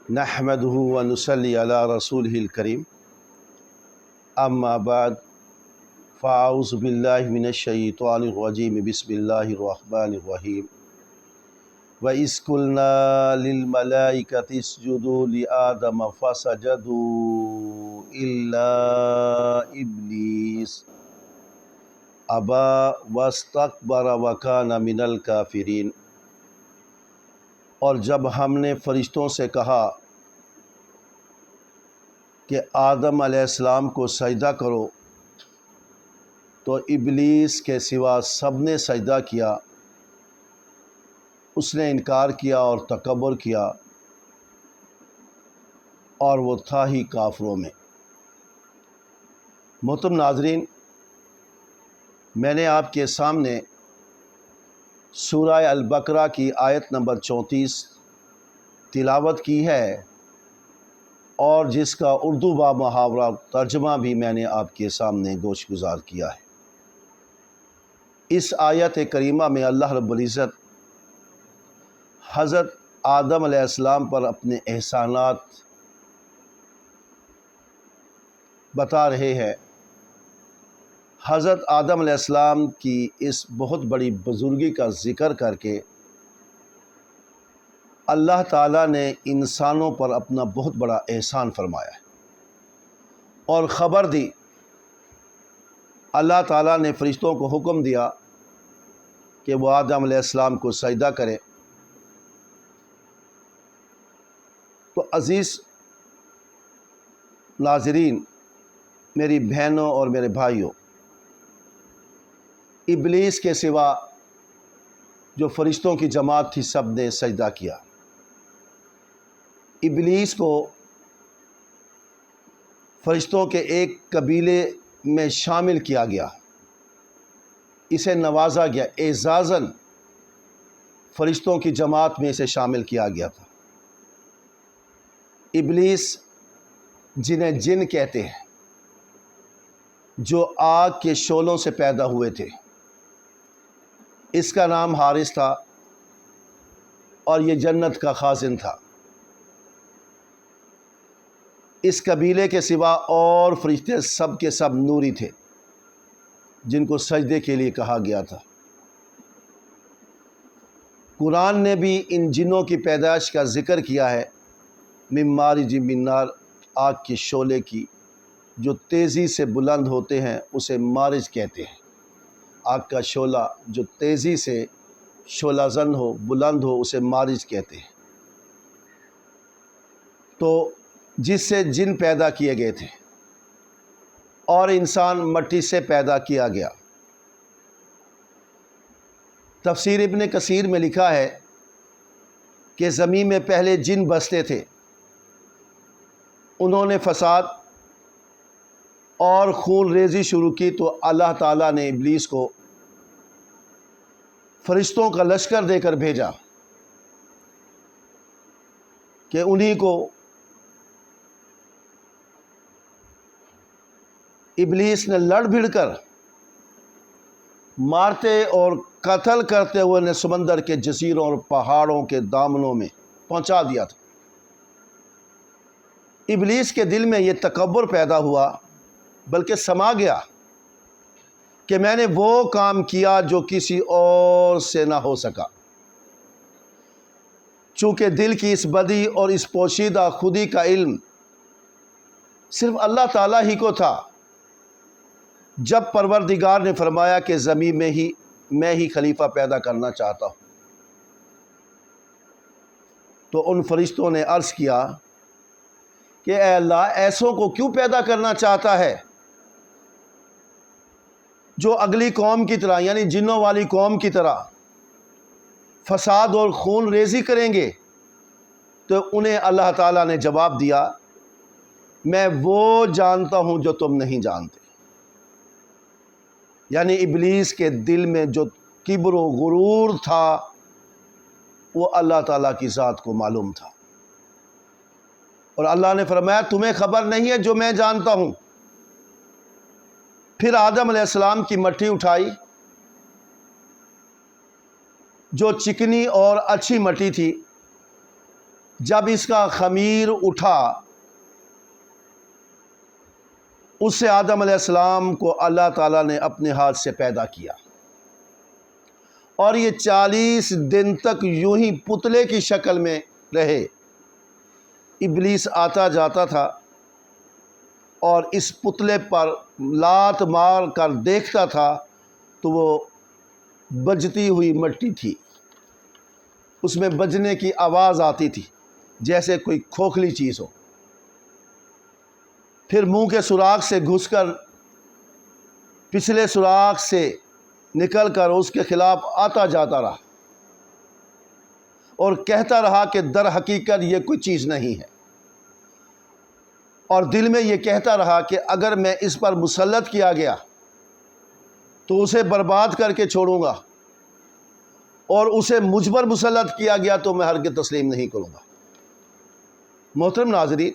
نحمده ونصلي على رسوله الكريم اما بعد فاعوذ بالله من الشیطان الرجیم بسم اللہ الرحمن الرحیم وَإِذْ قُلْنَا لِلْمَلَائِكَةِ اسْجُدُوا لِآدَمَ فَسَجَدُوا إِلَّا إِبْلِيسَ أَبَى وَاسْتَكْبَرَ وَكَانَ مِنَ الْكَافِرِينَ۔ اور جب ہم نے فرشتوں سے کہا کہ آدم علیہ السلام کو سجدہ کرو تو ابلیس کے سوا سب نے سجدہ کیا، اس نے انکار کیا اور تکبر کیا، اور وہ تھا ہی کافروں میں۔ محترم ناظرین، میں نے آپ کے سامنے سورہ البقرہ کی آیت نمبر 34 تلاوت کی ہے، اور جس کا اردو با محاورہ ترجمہ بھی میں نے آپ کے سامنے گوش گزار کیا ہے۔ اس آیت کریمہ میں اللہ رب العزت حضرت آدم علیہ السلام پر اپنے احسانات بتا رہے ہیں۔ حضرت آدم علیہ السلام کی اس بہت بڑی بزرگی کا ذکر کر کے اللہ تعالیٰ نے انسانوں پر اپنا بہت بڑا احسان فرمایا ہے اور خبر دی۔ اللہ تعالیٰ نے فرشتوں کو حکم دیا کہ وہ آدم علیہ السلام کو سجدہ کرے۔ تو عزیز ناظرین، میری بہنوں اور میرے بھائیوں، ابلیس کے سوا جو فرشتوں کی جماعت تھی سب نے سجدہ کیا۔ ابلیس کو فرشتوں کے ایک قبیلے میں شامل کیا گیا، اسے نوازا گیا، اعزازاً فرشتوں کی جماعت میں اسے شامل کیا گیا تھا۔ ابلیس جنہیں جن کہتے ہیں، جو آگ کے شعلوں سے پیدا ہوئے تھے، اس کا نام حارث تھا اور یہ جنت کا خازن تھا۔ اس قبیلے کے سوا اور فرشتے سب کے سب نوری تھے جن کو سجدے کے لیے کہا گیا تھا۔ قرآن نے بھی ان جنوں کی پیدائش کا ذکر کیا ہے، من مارج من نار، آگ کے شعلے کی جو تیزی سے بلند ہوتے ہیں اسے مارج کہتے ہیں۔ آگ کا شعلہ جو تیزی سے شعلہ زن ہو، بلند ہو، اسے مارج کہتے ہیں۔ تو جس سے جن پیدا کیے گئے تھے اور انسان مٹی سے پیدا کیا گیا۔ تفسیر ابن کثیر میں لکھا ہے کہ زمین میں پہلے جن بستے تھے، انہوں نے فساد اور خون ریزی شروع کی، تو اللہ تعالیٰ نے ابلیس کو فرشتوں کا لشکر دے کر بھیجا کہ انہی کو ابلیس نے لڑ بھڑ کر مارتے اور قتل کرتے ہوئے نے سمندر کے جزیروں اور پہاڑوں کے دامنوں میں پہنچا دیا تھا۔ ابلیس کے دل میں یہ تکبر پیدا ہوا، بلکہ سما گیا کہ میں نے وہ کام کیا جو کسی اور سے نہ ہو سکا۔ چونکہ دل کی اس بدی اور اس پوشیدہ خودی کا علم صرف اللہ تعالیٰ ہی کو تھا، جب پروردگار نے فرمایا کہ زمین میں ہی میں ہی خلیفہ پیدا کرنا چاہتا ہوں، تو ان فرشتوں نے عرض کیا کہ اے اللہ، ایسوں کو کیوں پیدا کرنا چاہتا ہے جو اگلی قوم کی طرح، یعنی جنوں والی قوم کی طرح فساد اور خون ریزی کریں گے؟ تو انہیں اللہ تعالیٰ نے جواب دیا، میں وہ جانتا ہوں جو تم نہیں جانتے۔ یعنی ابلیس کے دل میں جو کبر و غرور تھا وہ اللہ تعالیٰ کی ذات کو معلوم تھا، اور اللہ نے فرمایا تمہیں خبر نہیں ہے جو میں جانتا ہوں۔ پھر آدم علیہ السلام کی مٹی اٹھائی جو چکنی اور اچھی مٹی تھی، جب اس کا خمیر اٹھا، اس سے آدم علیہ السلام کو اللہ تعالیٰ نے اپنے ہاتھ سے پیدا کیا، اور یہ 40 دن تک یوں ہی پتلے کی شکل میں رہے۔ ابلیس آتا جاتا تھا اور اس پتلے پر لات مار کر دیکھتا تھا تو وہ بجتی ہوئی مٹی تھی، اس میں بجنے کی آواز آتی تھی جیسے کوئی کھوکھلی چیز ہو۔ پھر منہ کے سوراخ سے گھس کر پچھلے سوراخ سے نکل کر اس کے خلاف آتا جاتا رہا اور کہتا رہا کہ در حقیقت یہ کوئی چیز نہیں ہے، اور دل میں یہ کہتا رہا کہ اگر میں اس پر مسلط کیا گیا تو اسے برباد کر کے چھوڑوں گا، اور اسے مجھ پر مسلط کیا گیا تو میں ہرگز تسلیم نہیں کروں گا۔ محترم ناظرین،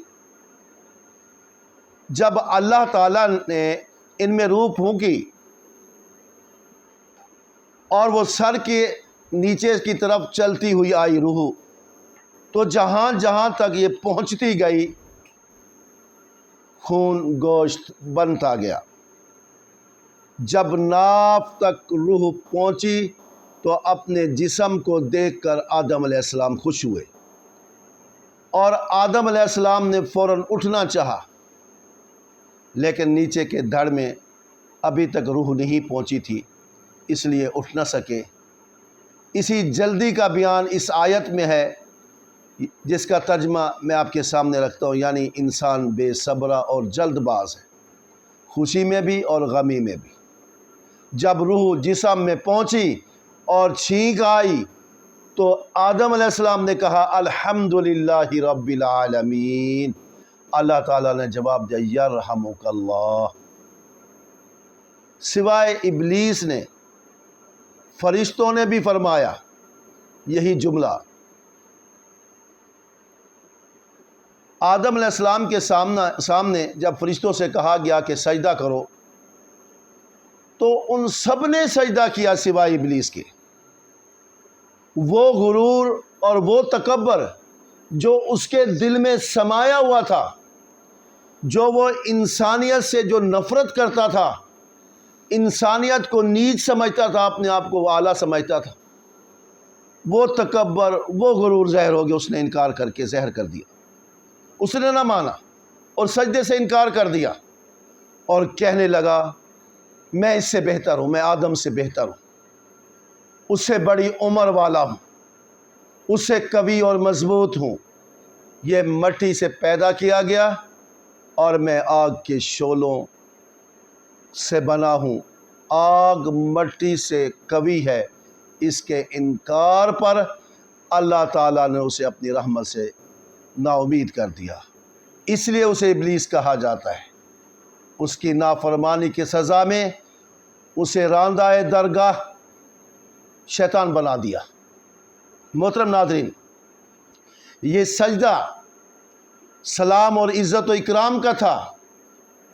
جب اللہ تعالیٰ نے ان میں روح پھونکی اور وہ سر کے نیچے کی طرف چلتی ہوئی آئی روح، تو جہاں جہاں تک یہ پہنچتی گئی خون گوشت بنتا گیا۔ جب ناف تک روح پہنچی تو اپنے جسم کو دیکھ کر آدم علیہ السلام خوش ہوئے، اور آدم علیہ السلام نے فوراً اٹھنا چاہا، لیکن نیچے کے دھڑ میں ابھی تک روح نہیں پہنچی تھی، اس لیے اٹھ نہ سکے۔ اسی جلدی کا بیان اس آیت میں ہے، جس کا ترجمہ میں آپ کے سامنے رکھتا ہوں، یعنی انسان بے صبرہ اور جلد باز ہے، خوشی میں بھی اور غمی میں بھی۔ جب روح جسم میں پہنچی اور چھینک آئی تو آدم علیہ السلام نے کہا الحمدللہ رب العالمین۔ اللہ تعالیٰ نے جواب دیا یرحمک اللہ۔ سوائے ابلیس نے، فرشتوں نے بھی فرمایا یہی جملہ۔ آدم علیہ السلام کے سامنے جب فرشتوں سے کہا گیا کہ سجدہ کرو تو ان سب نے سجدہ کیا سوائے ابلیس کے۔ وہ غرور اور وہ تکبر جو اس کے دل میں سمایا ہوا تھا، جو وہ انسانیت سے جو نفرت کرتا تھا، انسانیت کو نیچ سمجھتا تھا، اپنے آپ کو وہ اعلیٰ سمجھتا تھا، وہ تکبر، وہ غرور ظاہر ہو گیا، اس نے انکار کر کے زہر کر دیا۔ اس نے نہ مانا اور سجدے سے انکار کر دیا، اور کہنے لگا میں اس سے بہتر ہوں، میں آدم سے بہتر ہوں، اس سے بڑی عمر والا ہوں، اس سے قوی اور مضبوط ہوں، یہ مٹی سے پیدا کیا گیا اور میں آگ کے شعلوں سے بنا ہوں، آگ مٹی سے قوی ہے۔ اس کے انکار پر اللہ تعالیٰ نے اسے اپنی رحمت سے نا امید کر دیا، اس لیے اسے ابلیس کہا جاتا ہے۔ اس کی نافرمانی کی سزا میں اسے راندہ درگاہ شیطان بنا دیا۔ محترم ناظرین، یہ سجدہ سلام اور عزت و اکرام کا تھا،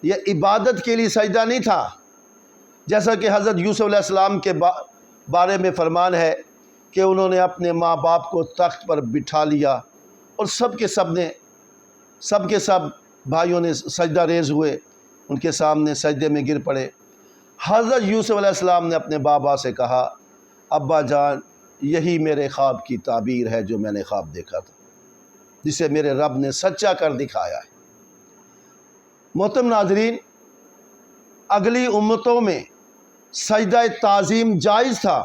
یہ عبادت کے لیے سجدہ نہیں تھا، جیسا کہ حضرت یوسف علیہ السلام کے بارے میں فرمان ہے کہ انہوں نے اپنے ماں باپ کو تخت پر بٹھا لیا اور سب کے سب بھائیوں نے سجدہ ریز ہوئے، ان کے سامنے سجدے میں گر پڑے۔ حضرت یوسف علیہ السلام نے اپنے بابا سے کہا ابا جان، یہی میرے خواب کی تعبیر ہے جو میں نے خواب دیکھا تھا، جسے میرے رب نے سچا کر دکھایا ہے۔ محترم ناظرین، اگلی امتوں میں سجدہ تعظیم جائز تھا،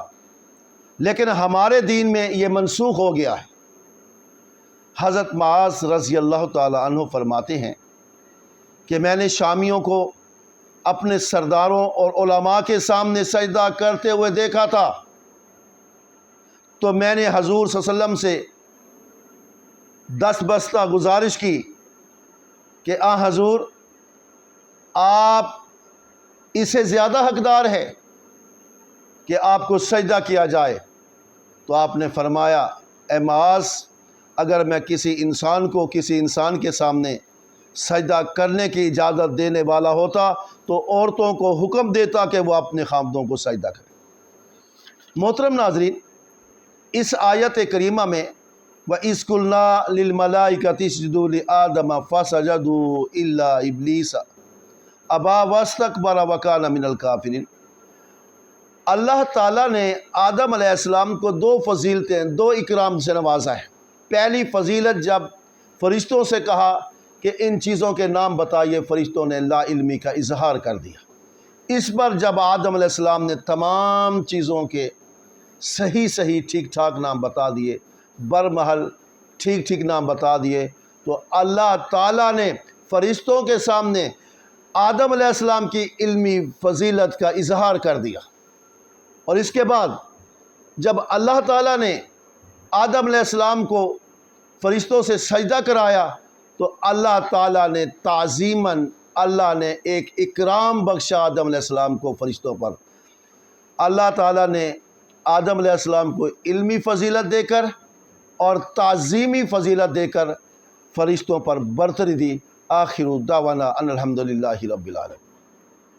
لیکن ہمارے دین میں یہ منسوخ ہو گیا ہے۔ حضرت معاذ رضی اللہ تعالی عنہ فرماتے ہیں کہ میں نے شامیوں کو اپنے سرداروں اور علماء کے سامنے سجدہ کرتے ہوئے دیکھا تھا، تو میں نے حضور صلی اللہ علیہ وسلم سے دستبستہ گزارش کی کہ حضور آپ اسے زیادہ حقدار ہے کہ آپ کو سجدہ کیا جائے۔ تو آپ نے فرمایا اے معاذ، اگر میں کسی انسان کے سامنے سجدہ کرنے کی اجازت دینے والا ہوتا تو عورتوں کو حکم دیتا کہ وہ اپنے خامدوں کو سجدہ کریں۔ محترم ناظرین، اس آیت کریمہ میں وَإِذْ قُلْنَا لِلْمَلَائِكَةِ اسْجُدُوا لِآدَمَ فَسَجَدُوا إِلَّا إِبْلِيسَ أَبَى وَاسْتَكْبَرَ وَكَانَ مِنَ الْكَافِرِينَ۔ اللہ تعالیٰ نے آدم علیہ السلام کو دو فضیلتیں، دو اکرام سے نوازا ہے۔ پہلی فضیلت جب فرشتوں سے کہا کہ ان چیزوں کے نام بتائیے، فرشتوں نے لا علمی کا اظہار کر دیا۔ اس پر جب آدم علیہ السلام نے تمام چیزوں کے صحیح ٹھیک ٹھاک نام بتا دیے، برمحل ٹھیک ٹھیک نام بتا دیے، تو اللہ تعالیٰ نے فرشتوں کے سامنے آدم علیہ السلام کی علمی فضیلت کا اظہار کر دیا۔ اور اس کے بعد جب اللہ تعالیٰ نے آدم علیہ السلام کو فرشتوں سے سجدہ کرایا تو اللہ تعالیٰ نے تعظیماً اللہ نے ایک اکرام بخشا آدم علیہ السلام کو فرشتوں پر۔ اللہ تعالیٰ نے آدم علیہ السلام کو علمی فضیلت دے کر اور تعظیمی فضیلت دے کر فرشتوں پر برتری دی۔ آخر دعوانا ان الحمدللہ رب العالمین۔